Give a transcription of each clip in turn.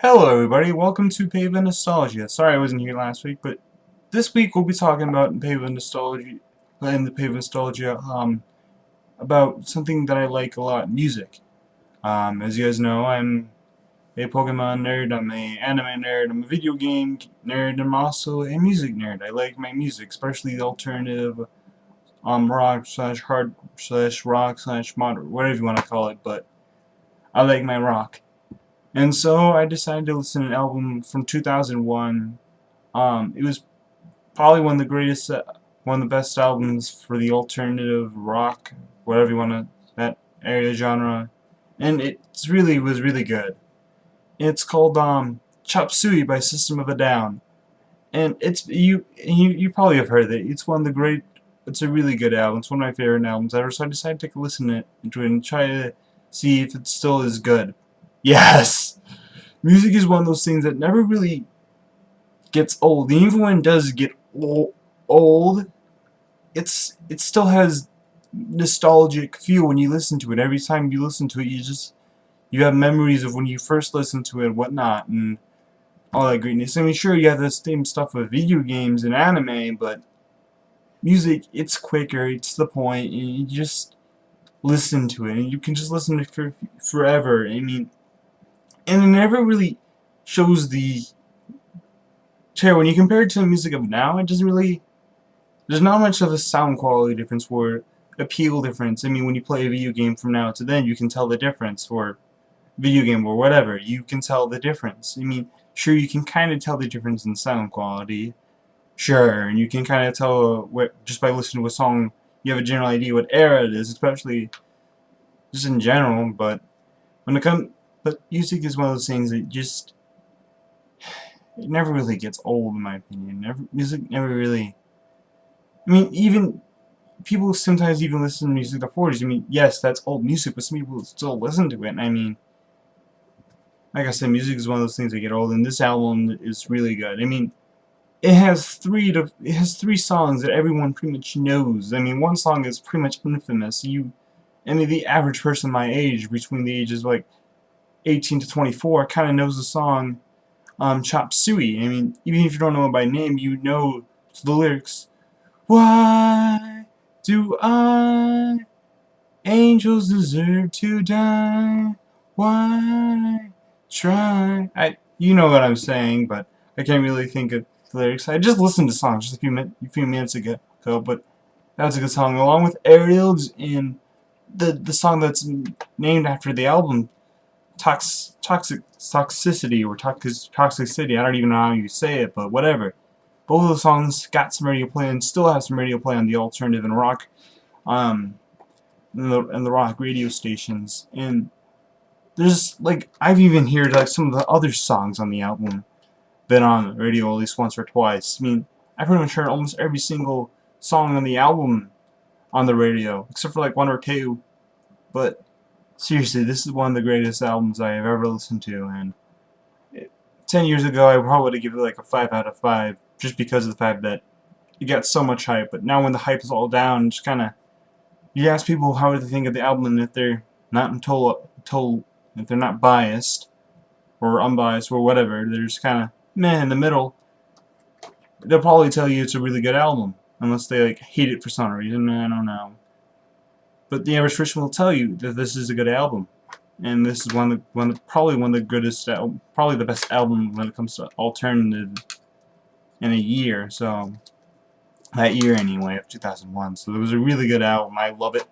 Hello everybody, welcome to PAVA Nostalgia. Sorry I wasn't here last week, but this week we'll be talking about PAVA Nostalgia and the PAVA Nostalgia, about something that I like a lot, music. As you guys know, I'm a Pokemon nerd, I'm a anime nerd, I'm a video game nerd, and I'm also a music nerd. I like my music, especially the alternative, rock slash hard slash rock slash modern, whatever you want to call it, but I like my rock. And so I decided to listen to an album from 2001. It was probably one of the greatest, one of the best albums for the alternative rock, whatever you want to, that area genre. And it really was really good. It's called Chop Suey by System of a Down. And you probably have heard of it. It's one of the great, it's a really good album. It's one of my favorite albums ever, so I decided to take a listen to it and try to see if it still is good. Yes! Music is one of those things that never really gets old. And even when it does get old, it still has nostalgic feel when you listen to it. Every time you listen to it, you have memories of when you first listened to it and whatnot, and all that greatness. I mean, sure, you have the same stuff with video games and anime, but music, it's quicker, it's to the point, and you just listen to it, and you can just listen to it for forever. I mean, and it never really shows the when you compare it to the music of now, it doesn't really, there's not much of a sound quality difference or appeal difference. I mean, when you play a video game from now to then, you can tell the difference, or video game or whatever, you can tell the difference. I mean, sure, you can kind of tell the difference in sound quality, sure, and you can kind of tell what, just by listening to a song, you have a general idea what era it is, especially just in general, but when it comes, but music is one of those things that just, it never really gets old, in my opinion. Music never really, I mean, even people sometimes even listen to music of the 40s. I mean, yes, that's old music, but some people still listen to it. And I mean, like I said, music is one of those things that get old, and this album is really good. I mean, it has three songs that everyone pretty much knows. I mean, one song is pretty much infamous. I mean, the average person my age, between the ages of like 18 to 24, kind of knows the song Chop Suey. I mean, even if you don't know it by name, you know the lyrics. Why do angels deserve to die? Why try? You know what I'm saying, but I can't really think of the lyrics. I just listened to songs just a few minutes ago, but that was a good song, along with Aerials and the song that's named after the album, Toxicity, or Toxicity. I don't even know how you say it, but whatever. Both of the songs got some radio play and still have some radio play on the alternative and rock, and the rock radio stations. And there's like, I've even heard like some of the other songs on the album been on the radio at least once or twice. I mean, I've pretty much heard almost every single song on the album on the radio, except for like one or two. But seriously, this is one of the greatest albums I have ever listened to, and 10 years ago I probably would have given it like a 5 out of 5, just because of the fact that it got so much hype. But now when the hype is all down, just kind of, you ask people how they think of the album, and if they're not if they're not biased or unbiased or whatever, they're just kind of meh in the middle, they'll probably tell you it's a really good album, unless they like hate it for some reason. I don't know. But the average person will tell you that this is a good album, and this is probably one of the goodest, probably the best album when it comes to alternative in a year. So that year anyway, of 2001. So it was a really good album. I love it,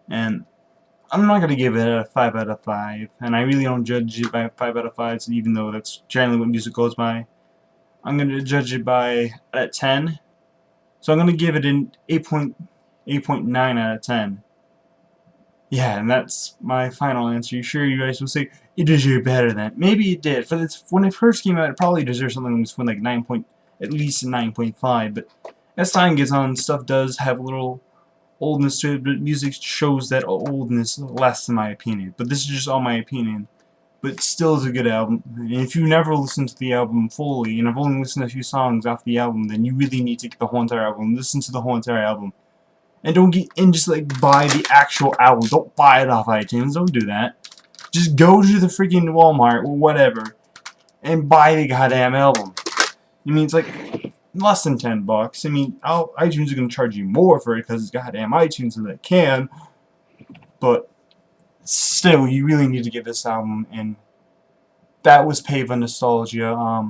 and I'm not gonna give it a 5 out of 5, and I really don't judge it by 5 out of 5s, even though that's generally what music goes by. I'm gonna judge it by at 10. So I'm gonna give it an 8.9 out of 10. Yeah, and that's my final answer. You sure you guys will say it deserved better than that? Maybe it did. When it first came out, it probably deserved something between like at least 9.5. But as time gets on, stuff does have a little oldness to it. But music shows that oldness less, in my opinion. But this is just all my opinion. But it still is a good album. And if you never listened to the album fully, and I've only listened to a few songs off the album, then you really need to get the whole entire album. Listen to the whole entire album. And just like buy the actual album. Don't buy it off iTunes. Don't do that. Just go to the freaking Walmart or whatever and buy the goddamn album. I mean, it's like less than $10. I mean, iTunes is going to charge you more for it because it's goddamn iTunes and they can. But still, you really need to get this album, and that was PAVA Nostalgia.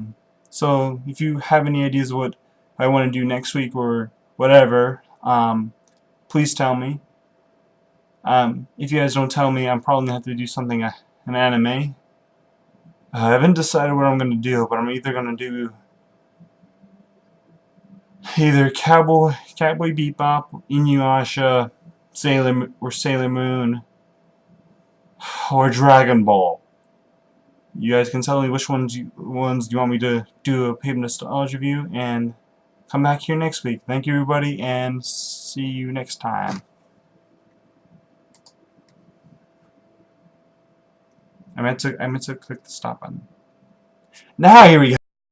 So if you have any ideas of what I want to do next week or whatever, please tell me. If you guys don't tell me, I'm probably going to have to do something, an anime. I haven't decided what I'm going to do, but I'm either going to do either Cowboy Bebop, Inuyasha, Sailor Moon, or Dragon Ball. You guys can tell me which ones you want me to do a PAVA Nostalgia review, and come back here next week. Thank you, everybody, and see you next time. I meant to click the stop button. Now here we go.